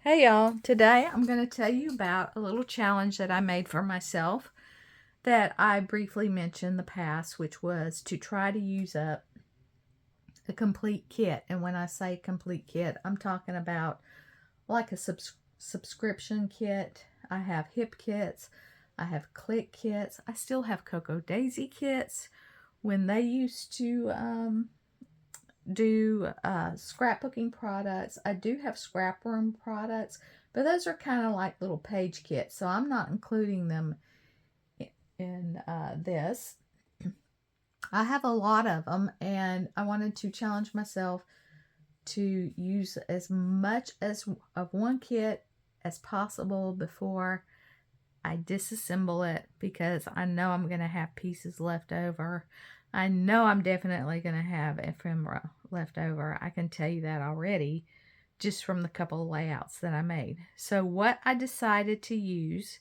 Hey y'all, today I'm going to tell you about a little challenge that I made for myself that I briefly mentioned in the past, which was to try to use up a complete kit. And when I say complete kit, I'm talking about like a subscription kit. I have hip kits, I have click kits, I still have Cocoa Daisy kits. When they used to do scrapbooking products. I do have scrap room products, but those are kind of like little page kits, so I'm not including them in this. I have a lot of them, and I wanted to challenge myself to use as much as of one kit as possible before I disassemble it, because I know I'm going to have pieces left over. I know I'm definitely going to have ephemera left over. I can tell you that already just from the couple of layouts that I made. So what I decided to use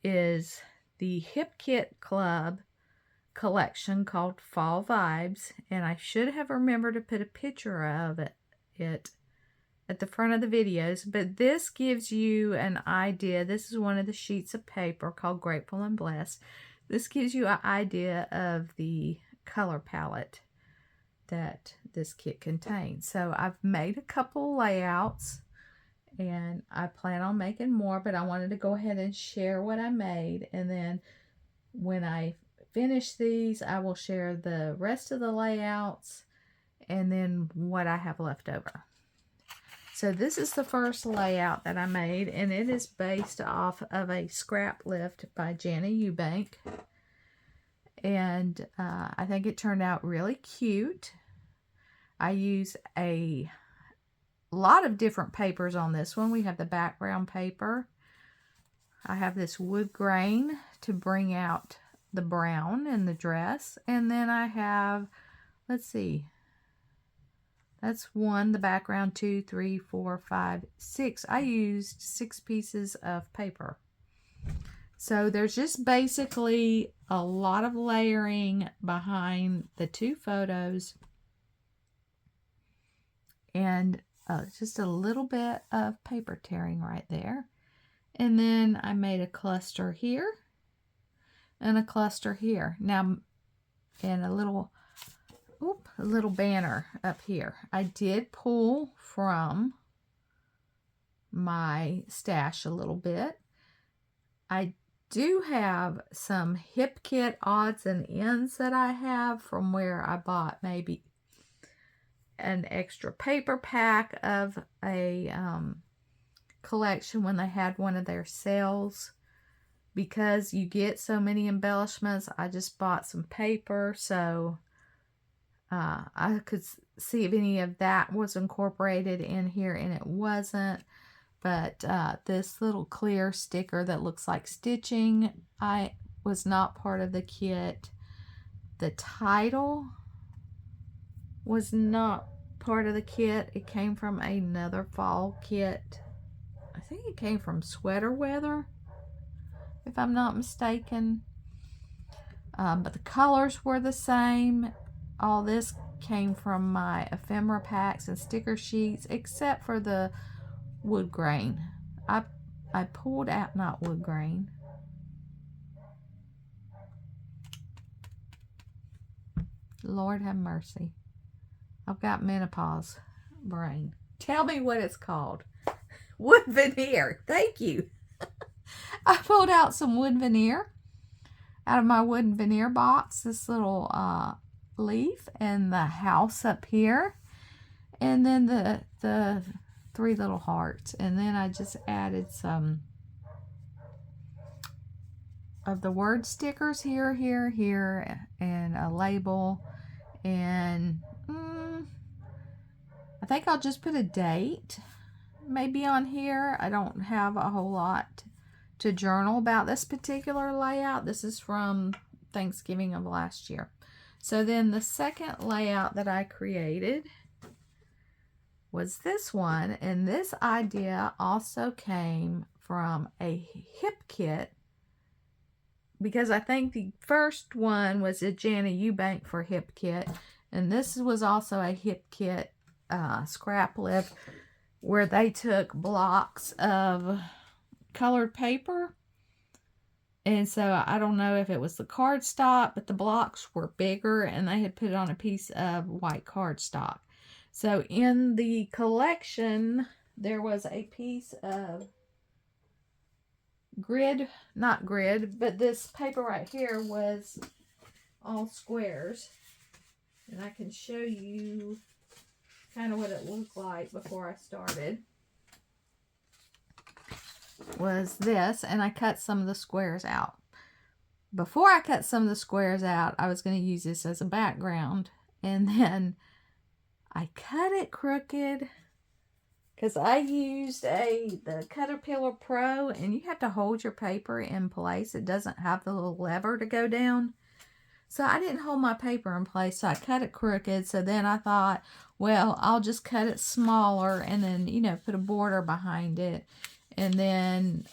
is the Hip Kit Club collection called Fall Vibes, and I should have remembered to put a picture of it at the front of the videos, but this gives you an idea. This is one of the sheets of paper called Grateful and Blessed. This gives you an idea of the color palette that this kit contains. So I've made a couple layouts, and I plan on making more, but I wanted to go ahead and share what I made, and then when I finish these, I will share the rest of the layouts and then what I have left over. So this is the first layout that I made, and it is based off of a scrap lift by Jana Eubank. And I think it turned out really cute. I use a lot of different papers on this one. We have the background paper. I have this wood grain to bring out the brown in the dress. And then I have, let's see, that's one, the background, 2, 3, 4, 5, 6. I used 6 pieces of paper. So there's just basically a lot of layering behind the 2 photos, and just a little bit of paper tearing right there. And then I made a cluster here and a cluster here. Now, and a little banner up here. I did pull from my stash a little bit. I do have some Hip Kit odds and ends that I have from where I bought maybe an extra paper pack of a collection when they had one of their sales. Because you get so many embellishments, I just bought some paper, so I could see if any of that was incorporated in here, and it wasn't. But this little clear sticker that looks like stitching, I was not part of the kit. The title was not part of the kit. It came from another fall kit. I think it came from Sweater Weather, if I'm not mistaken. But the colors were the same. All this came from my ephemera packs and sticker sheets, except for the wood grain. I pulled out, not wood grain. Lord have mercy. I've got menopause brain. Tell me what it's called. Wood veneer. Thank you. I pulled out some wood veneer out of my wooden veneer box. This little leaf and the house up here. And then the 3 little hearts. And then I just added some of the word stickers here, here, here, and a label. And I think I'll just put a date maybe on here. I don't have a whole lot to journal about this particular layout. This is from Thanksgiving of last year. So then the second layout that I created was this one, and this idea also came from a hip kit, because I think the first one was a Jana Eubank for hip kit, and this was also a hip kit scrap lift where they took blocks of colored paper. And so I don't know if it was the cardstock, but the blocks were bigger and they had put it on a piece of white cardstock. So in the collection, there was a piece of grid, not grid, but this paper right here was all squares. And I can show you kind of what it looked like before I started. Was this, and I cut some of the squares out. Before I cut some of the squares out, I was going to use this as a background, and then I cut it crooked because I used the Caterpillar Pro, and you have to hold your paper in place. It doesn't have the little lever to go down. So I didn't hold my paper in place, so I cut it crooked. So then I thought, well, I'll just cut it smaller and then, you know, put a border behind it. And then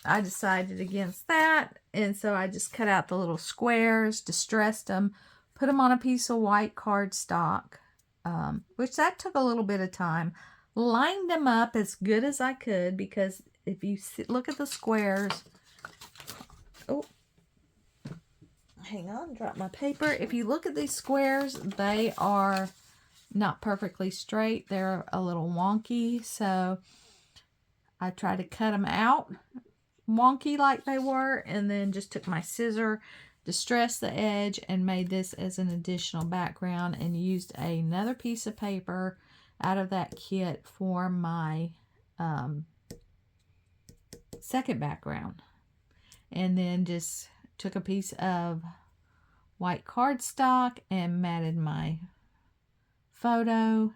I decided against that. And so I just cut out the little squares, distressed them, put them on a piece of white cardstock, which that took a little bit of time. Lined them up as good as I could, because if you look at the squares, oh, hang on, drop my paper. If you look at these squares, they are not perfectly straight. They're a little wonky, so I tried to cut them out wonky like they were, and then just took my scissor, distressed the edge, and made this as an additional background, and used another piece of paper out of that kit for my second background. And then just took a piece of white cardstock and matted my photo.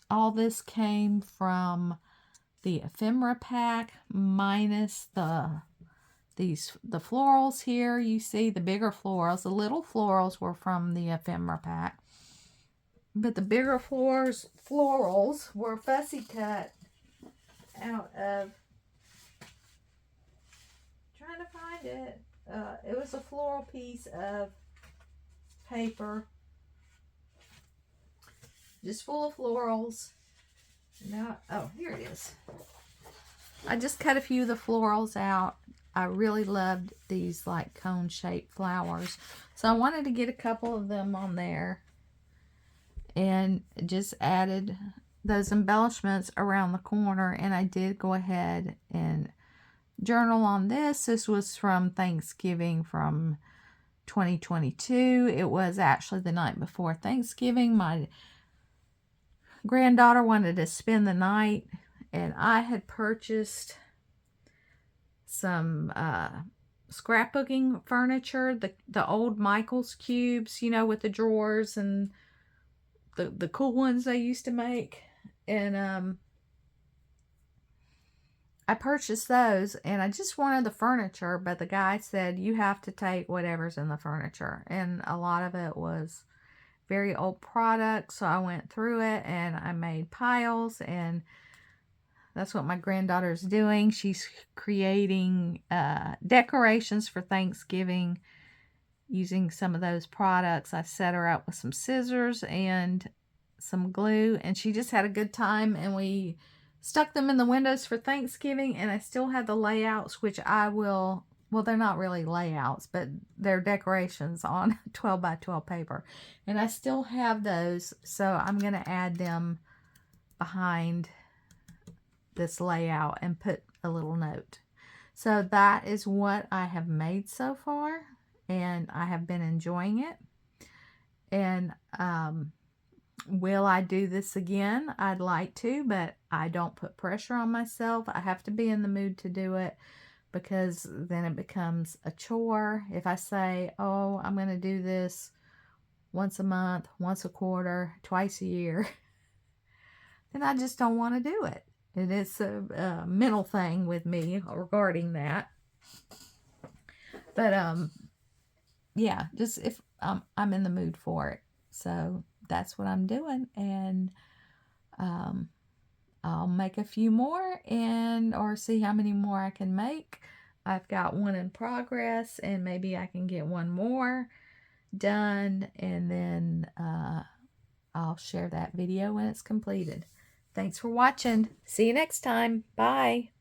All this came from the ephemera pack, minus the florals here. You see the bigger florals. The little florals were from the ephemera pack, but the bigger florals were fussy cut out of, trying to find it. It was a floral piece of paper, just full of florals. Now, oh, here it is. I just cut a few of the florals out. I really loved these like cone-shaped flowers, so I wanted to get a couple of them on there, and just added those embellishments around the corner. And I did go ahead and journal on this. This was from Thanksgiving from 2022. It was actually the night before Thanksgiving. My granddaughter wanted to spend the night, and I had purchased some scrapbooking furniture, the old Michaels cubes, you know, with the drawers and the cool ones they used to make. And I purchased those, and I just wanted the furniture, but the guy said you have to take whatever's in the furniture, and a lot of it was very old products. So I went through it and I made piles, and that's what my granddaughter's doing. She's creating decorations for Thanksgiving using some of those products. I set her up with some scissors and some glue, and she just had a good time, and we stuck them in the windows for Thanksgiving. And I still have the layouts, which I will, well, they're not really layouts, but they're decorations on 12 by 12 paper. And I still have those, so I'm going to add them behind this layout and put a little note. So that is what I have made so far, and I have been enjoying it. And will I do this again? I'd like to, but I don't put pressure on myself. I have to be in the mood to do it, because then it becomes a chore. If I say, oh, I'm going to do this once a month, once a quarter, twice a year, then I just don't want to do it. And it's a mental thing with me regarding that. But yeah, just if I'm in the mood for it. So that's what I'm doing. And I'll make a few more, or see how many more I can make. I've got one in progress, and maybe I can get one more done, and then I'll share that video when it's completed. Thanks for watching. See you next time. Bye.